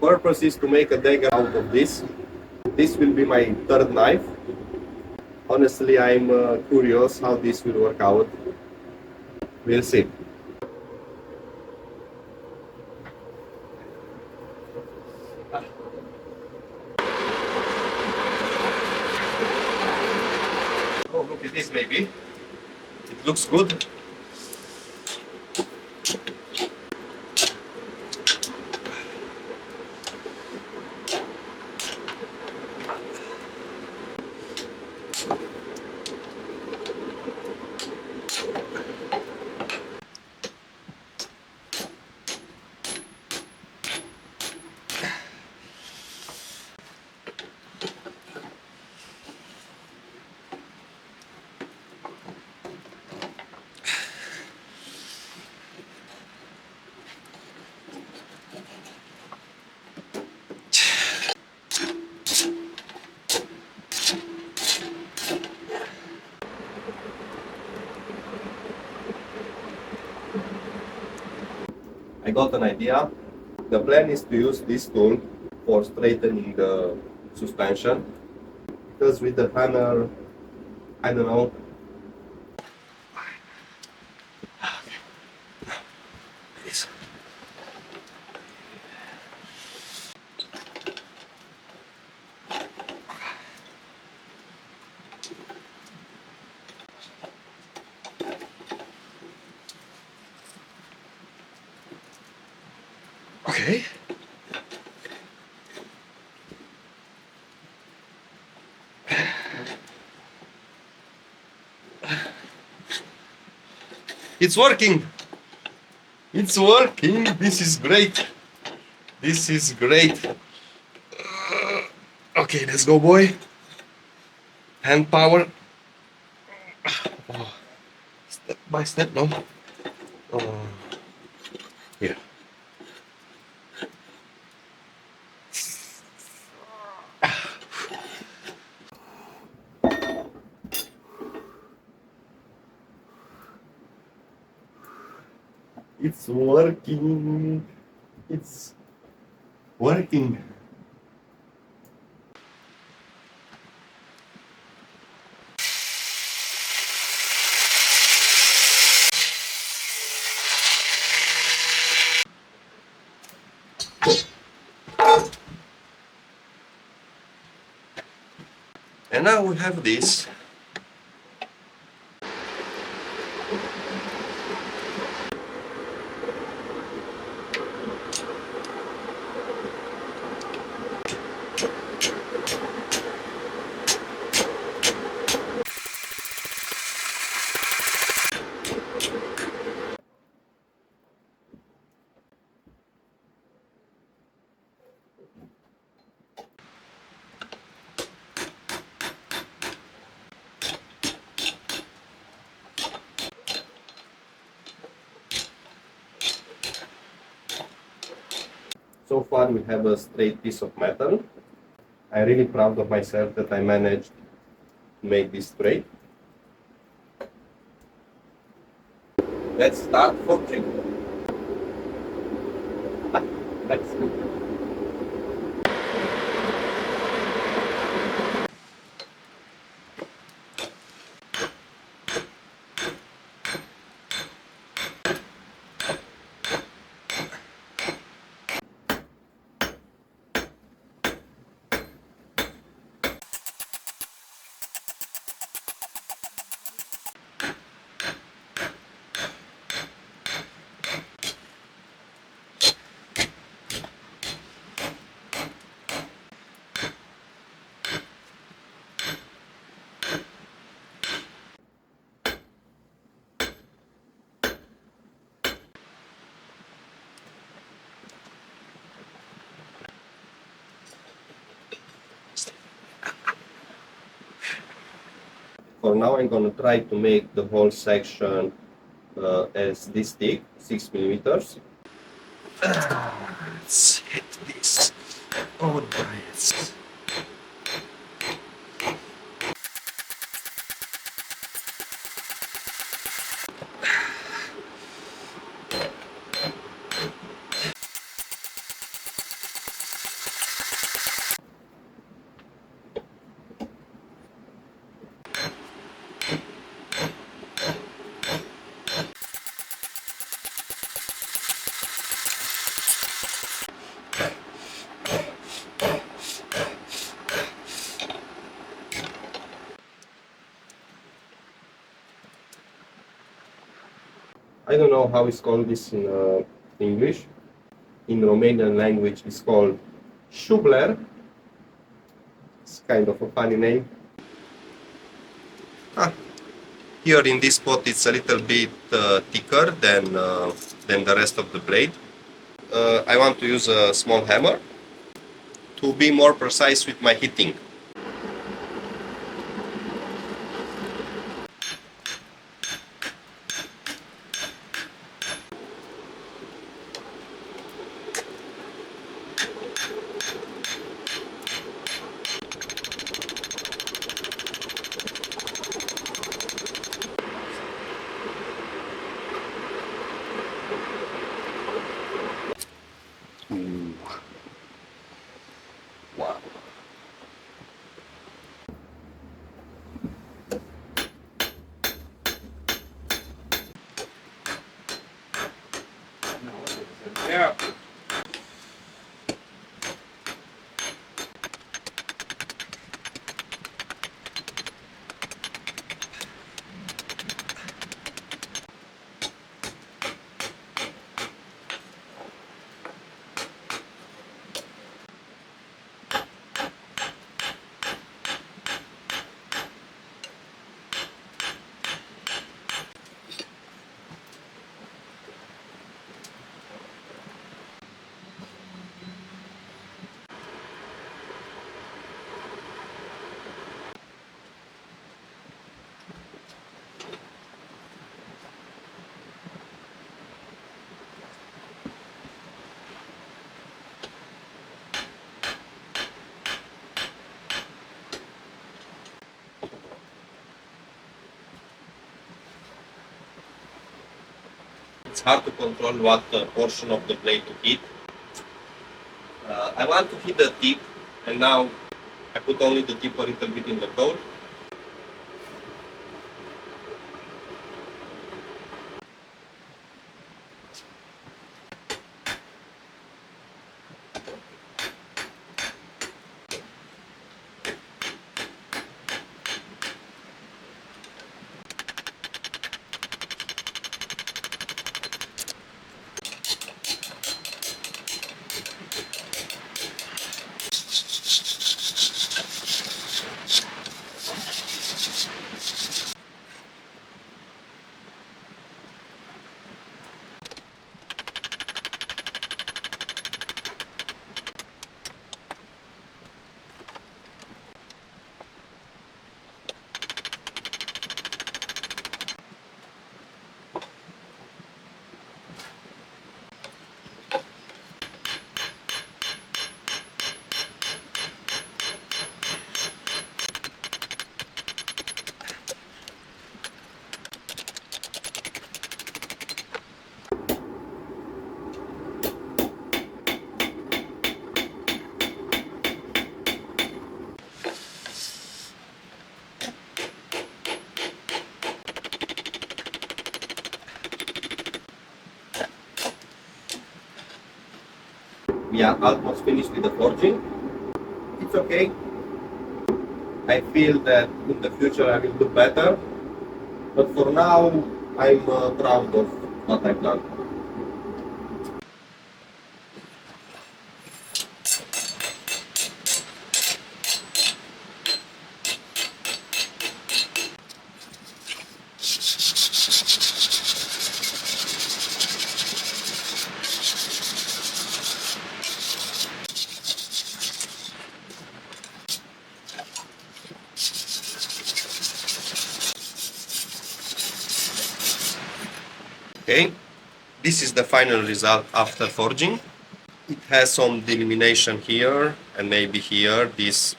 purpose is to make a dagger out of this. This will be my third knife. Honestly, I'm curious how this will work out. We'll see. Oh, look at this, baby. It looks good. I got an idea. The plan is to use this tool for straightening the suspension, because with the hammer, I don't know. Okay. It's working. It's working. This is great. This is great. Okay, let's go, boy. Hand power. Oh, step by step, no. Oh. Here. It's working. It's working. And now we have this. So far we have a straight piece of metal. I'm really proud of myself that I managed to make this straight. Let's start forging. Let's go. For now, I'm going to try to make the whole section as this thick, 6 millimeters. Let's hit this. Oh, nice. I don't know how it's called this in English. In Romanian language, it's called shubler. It's kind of a funny name. Ah, here in this spot, it's a little bit thicker than the rest of the blade. I want to use a small hammer to be more precise with my hitting. Wow. Yeah. It's hard to control what portion of the blade to hit. I want to hit the tip, and now I put only the tip a little bit in the coat. We are almost finished with the forging. It's okay. I feel that in the future I will do better, but for now I'm proud of what I've done. Okay, this is the final result after forging. It has some delimitation here and maybe here. This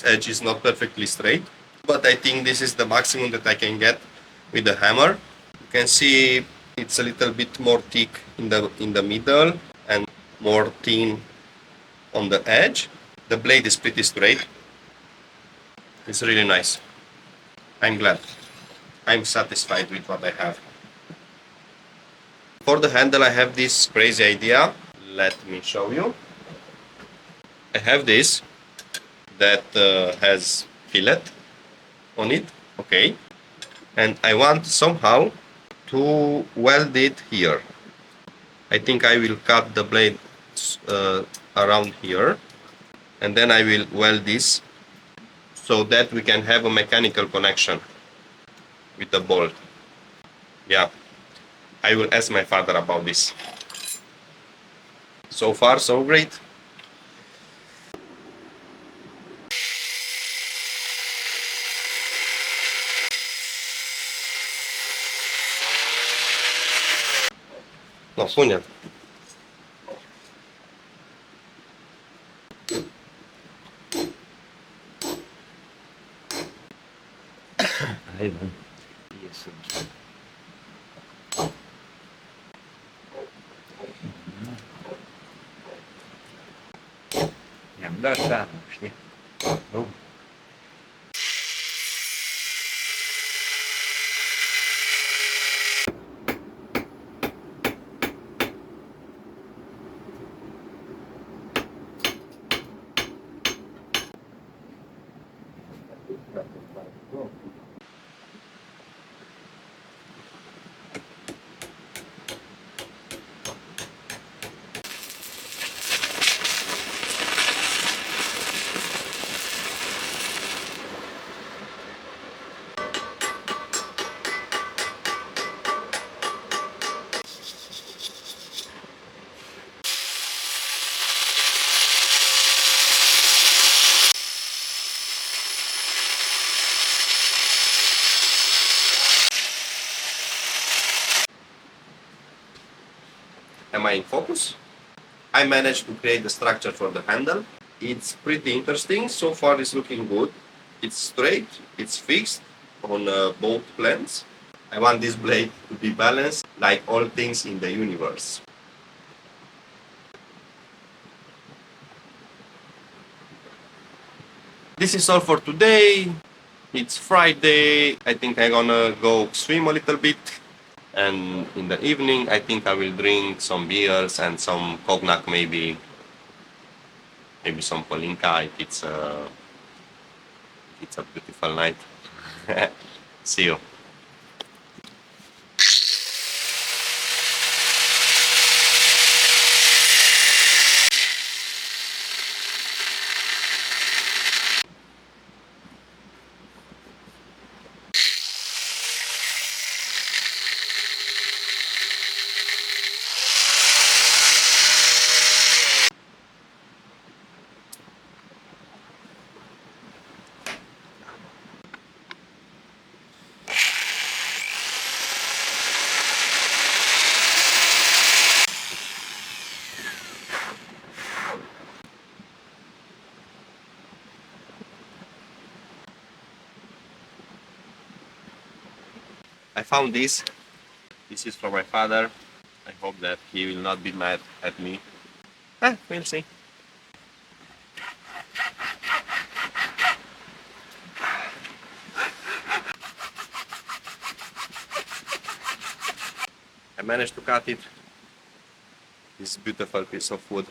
edge is not perfectly straight, but I think this is the maximum that I can get with the hammer. You can see it's a little bit more thick in the middle and more thin on the edge. The blade is pretty straight. It's really nice. I'm glad. I'm satisfied with what I have. For the handle, I have this crazy idea. Let me show you. I have this that has fillet on it, okay, and I want somehow to weld it here. I think I will cut the blade around here, and then I will weld this so that we can have a mechanical connection with the bolt. Yeah, I will ask my father about this. So far, so great. No, pune. Hai, mă. Ies. Mi-am dat seama, știi? Nu? Am I in focus? I managed to create the structure for the handle. It's pretty interesting. So far it's looking good. It's straight, it's fixed on both planes. I want this blade to be balanced like all things in the universe. This is all for today. It's Friday. I think I'm gonna go swim a little bit. And in the evening, I think I will drink some beers and some cognac, maybe some Polinka if it's a beautiful night. See you. I found this. This is from my father. I hope that he will not be mad at me. We'll see. I managed to cut it. This beautiful piece of wood.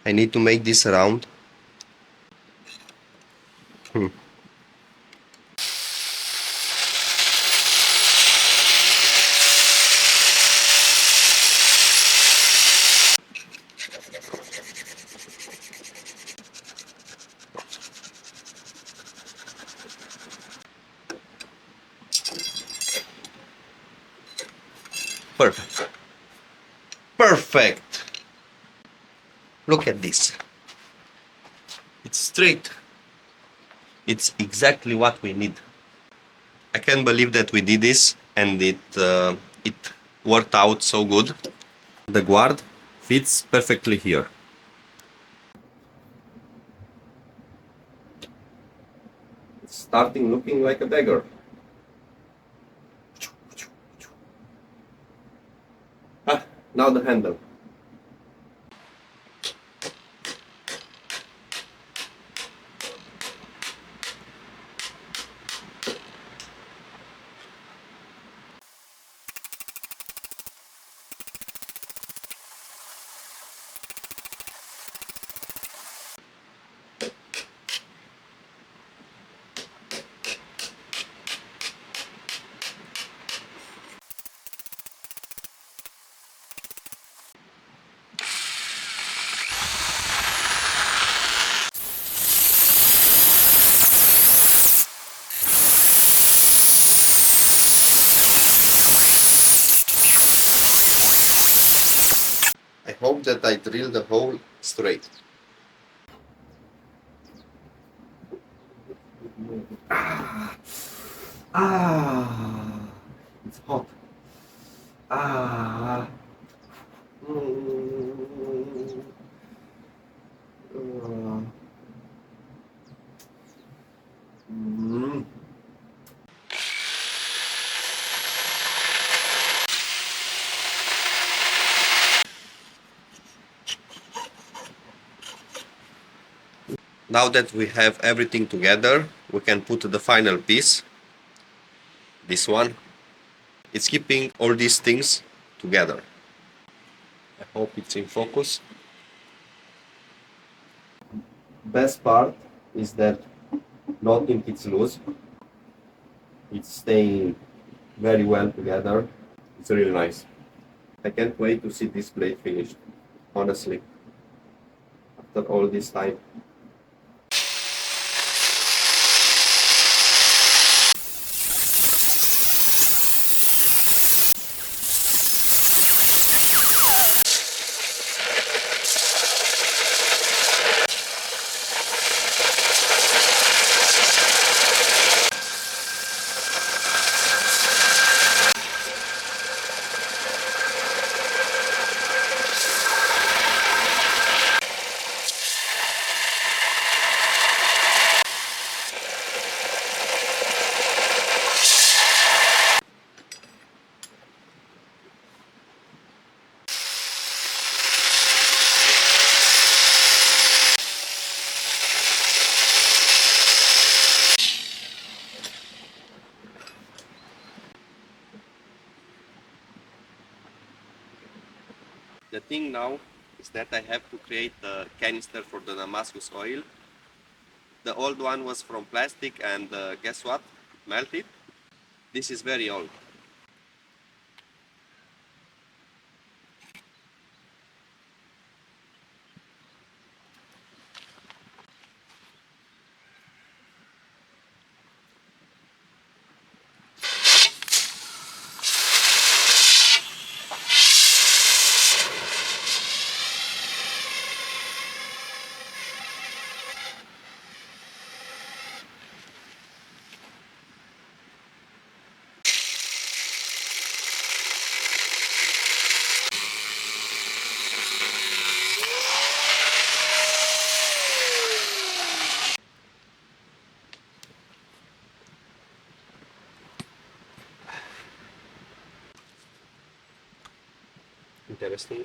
I need to make this round. Perfect. Perfect. Look at this. It's straight. It's exactly what we need. I can't believe that we did this and it worked out so good. The guard fits perfectly here. It's starting looking like a dagger. Ah, now the handle. I hope that I drill the hole straight. It's hot. Ah. Mm. Mm. Now that we have everything together, we can put the final piece, this one. It's keeping all these things together. I hope it's in focus. Best part is that nothing is loose. It's staying very well together. It's really nice. I can't wait to see this blade finished, honestly, after all this time. The thing now is that I have to create the canister for the Damascus oil. The old one was from plastic and guess what? It melted. This is very old. Interesting.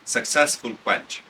Successful quench.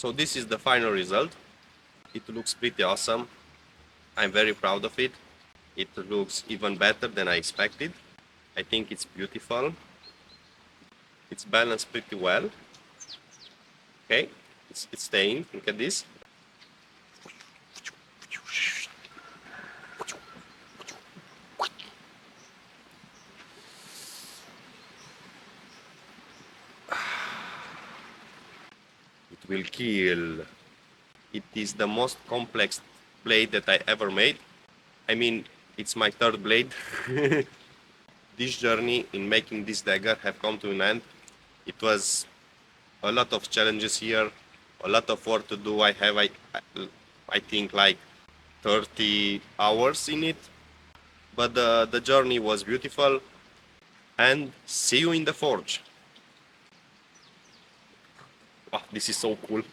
So this is the final result. It looks pretty awesome. I'm very proud of it. It looks even better than I expected. I think it's beautiful. It's balanced pretty well. Okay, it's staying. Look at this. It will kill. It is the most complex blade that I ever made. I mean, it's my third blade. This journey in making this dagger have come to an end. It was a lot of challenges here, a lot of work to do. I think like 30 hours in it, but the journey was beautiful. And see you in the forge. Wow, this is so cool.